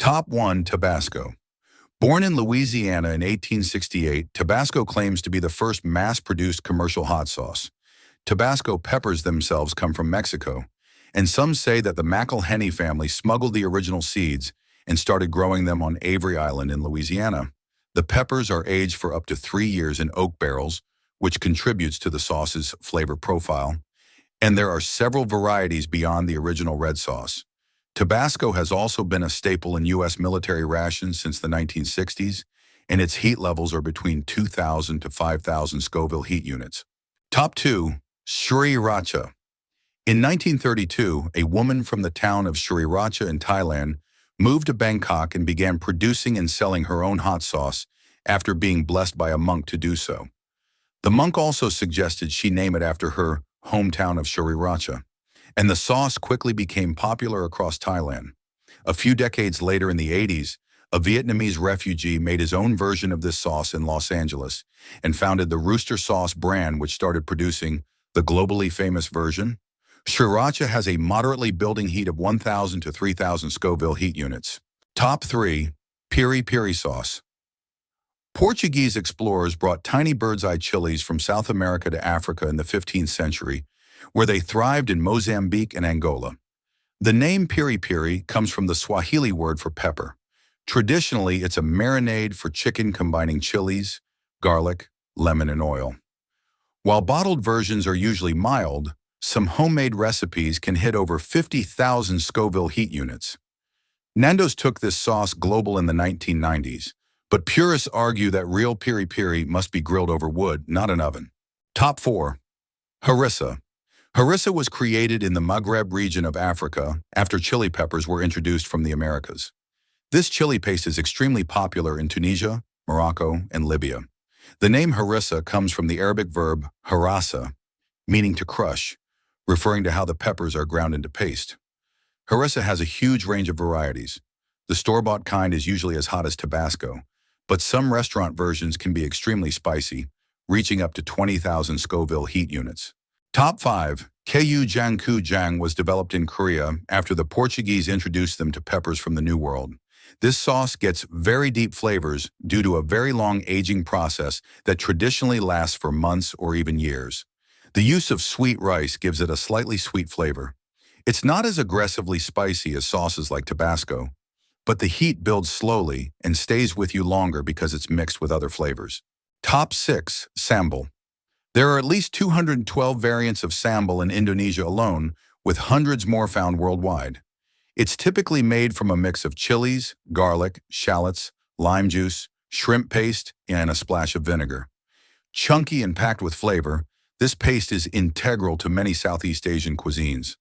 Top 1. Tabasco. Born in Louisiana in 1868, Tabasco claims to be the first mass-produced commercial hot sauce. Tabasco peppers themselves come from Mexico, and some say that the McElhenney family smuggled the original seeds and started growing them on Avery Island in Louisiana. The peppers are aged for up to 3 years in oak barrels, which contributes to the sauce's flavor profile, and there are several varieties beyond the original red sauce. Tabasco has also been a staple in U.S. military rations since the 1960s, and its heat levels are between 2,000 to 5,000 Scoville heat units. Top 2. Sriracha. In 1932, a woman from the town of Sriracha in Thailand moved to Bangkok and began producing and selling her own hot sauce after being blessed by a monk to do so. The monk also suggested she name it after her hometown of Sriracha, and the sauce quickly became popular across Thailand. A few decades later in the 80s, a Vietnamese refugee made his own version of this sauce in Los Angeles and founded the Rooster Sauce brand, which started producing the globally famous version. Sriracha has a moderately building heat of 1,000 to 3,000 Scoville heat units. Top 3. Piri Piri sauce. Portuguese explorers brought tiny bird's-eye chilies from South America to Africa in the 15th century, where they thrived in Mozambique and Angola. The name piri piri comes from the Swahili word for pepper. Traditionally, it's a marinade for chicken combining chilies, garlic, lemon, and oil. While bottled versions are usually mild, some homemade recipes can hit over 50,000 Scoville heat units. Nando's took this sauce global in the 1990s, but purists argue that real piri piri must be grilled over wood, not an oven. Top 4. Harissa. Harissa was created in the Maghreb region of Africa after chili peppers were introduced from the Americas. This chili paste is extremely popular in Tunisia, Morocco, and Libya. The name harissa comes from the Arabic verb harassa, meaning to crush, referring to how the peppers are ground into paste. Harissa has a huge range of varieties. The store-bought kind is usually as hot as Tabasco, but some restaurant versions can be extremely spicy, reaching up to 20,000 Scoville heat units. Top 5. Gochujang was developed in Korea after the Portuguese introduced them to peppers from the New World. This sauce gets very deep flavors due to a very long aging process that traditionally lasts for months or even years. The use of sweet rice gives it a slightly sweet flavor. It's not as aggressively spicy as sauces like Tabasco, but the heat builds slowly and stays with you longer because it's mixed with other flavors. Top 6. Sambal. There are at least 212 variants of sambal in Indonesia alone, with hundreds more found worldwide. It's typically made from a mix of chilies, garlic, shallots, lime juice, shrimp paste, and a splash of vinegar. Chunky and packed with flavor, this paste is integral to many Southeast Asian cuisines.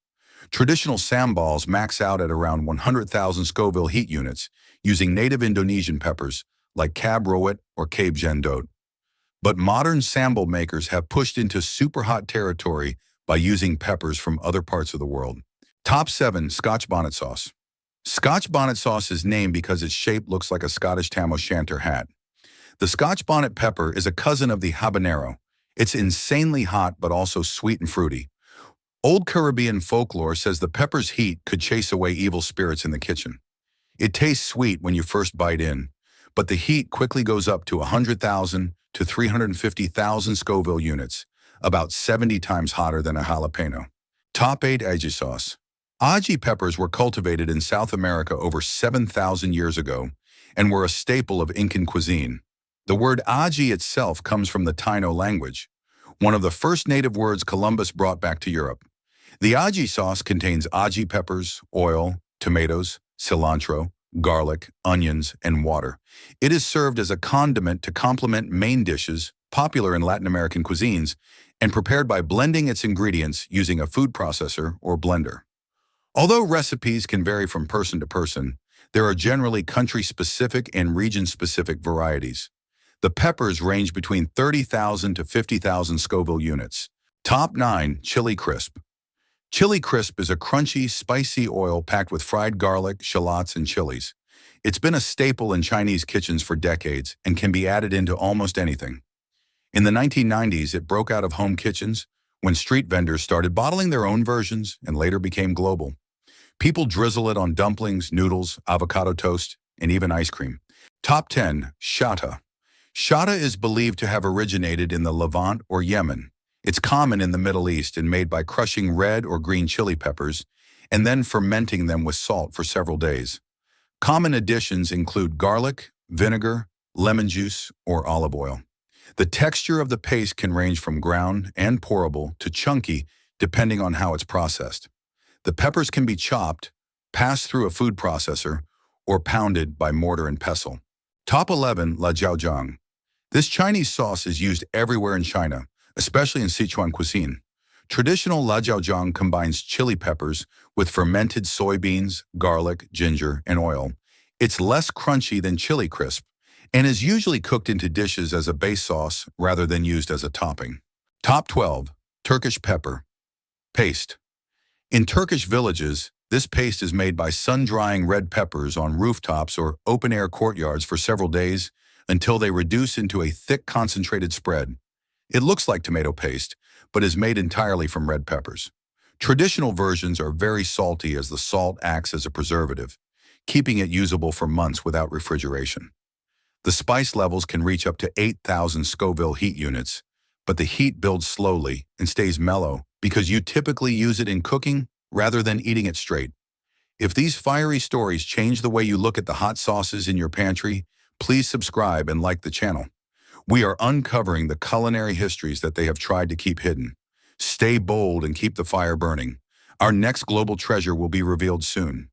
Traditional sambals max out at around 100,000 Scoville heat units, using native Indonesian peppers like Cab Rawit or Cabe Jendot. But modern sambal makers have pushed into super hot territory by using peppers from other parts of the world. Top 7. Scotch bonnet sauce. Scotch bonnet sauce is named because its shape looks like a Scottish tam o' shanter hat. The Scotch bonnet pepper is a cousin of the habanero. It's insanely hot but also sweet and fruity. Old Caribbean folklore says the pepper's heat could chase away evil spirits in the kitchen. It tastes sweet when you first bite in, but the heat quickly goes up to 100,000 to 350,000 Scoville units, about 70 times hotter than a jalapeno. Top 8. Ají sauce. Ají peppers were cultivated in South America over 7,000 years ago and were a staple of Incan cuisine. The word ají itself comes from the Taino language, one of the first native words Columbus brought back to Europe. The ají sauce contains ají peppers, oil, tomatoes, cilantro, garlic, onions, and water. It is served as a condiment to complement main dishes, popular in Latin American cuisines, and prepared by blending its ingredients using a food processor or blender. Although recipes can vary from person to person, there are generally country-specific and region-specific varieties. The peppers range between 30,000 to 50,000 Scoville units. Top 9. Chili crisp. Chili crisp is a crunchy, spicy oil packed with fried garlic, shallots, and chilies. It's been a staple in Chinese kitchens for decades and can be added into almost anything. In the 1990s, it broke out of home kitchens when street vendors started bottling their own versions and later became global. People drizzle it on dumplings, noodles, avocado toast, and even ice cream. Top 10. Shatta. Shatta is believed to have originated in the Levant or Yemen. It's common in the Middle East and made by crushing red or green chili peppers and then fermenting them with salt for several days. Common additions include garlic, vinegar, lemon juice, or olive oil. The texture of the paste can range from ground and pourable to chunky depending on how it's processed. The peppers can be chopped, passed through a food processor, or pounded by mortar and pestle. Top 11. Lajiaozhang. This Chinese sauce is used everywhere in China, especially in Sichuan cuisine. Traditional lajiaozhang combines chili peppers with fermented soybeans, garlic, ginger, and oil. It's less crunchy than chili crisp and is usually cooked into dishes as a base sauce rather than used as a topping. Top 12. Turkish pepper paste. In Turkish villages, this paste is made by sun-drying red peppers on rooftops or open-air courtyards for several days until they reduce into a thick concentrated spread. It looks like tomato paste, but is made entirely from red peppers. Traditional versions are very salty as the salt acts as a preservative, keeping it usable for months without refrigeration. The spice levels can reach up to 8,000 Scoville heat units, but the heat builds slowly and stays mellow because you typically use it in cooking rather than eating it straight. If these fiery stories change the way you look at the hot sauces in your pantry, please subscribe and like the channel. We are uncovering the culinary histories that they have tried to keep hidden. Stay bold and keep the fire burning. Our next global treasure will be revealed soon.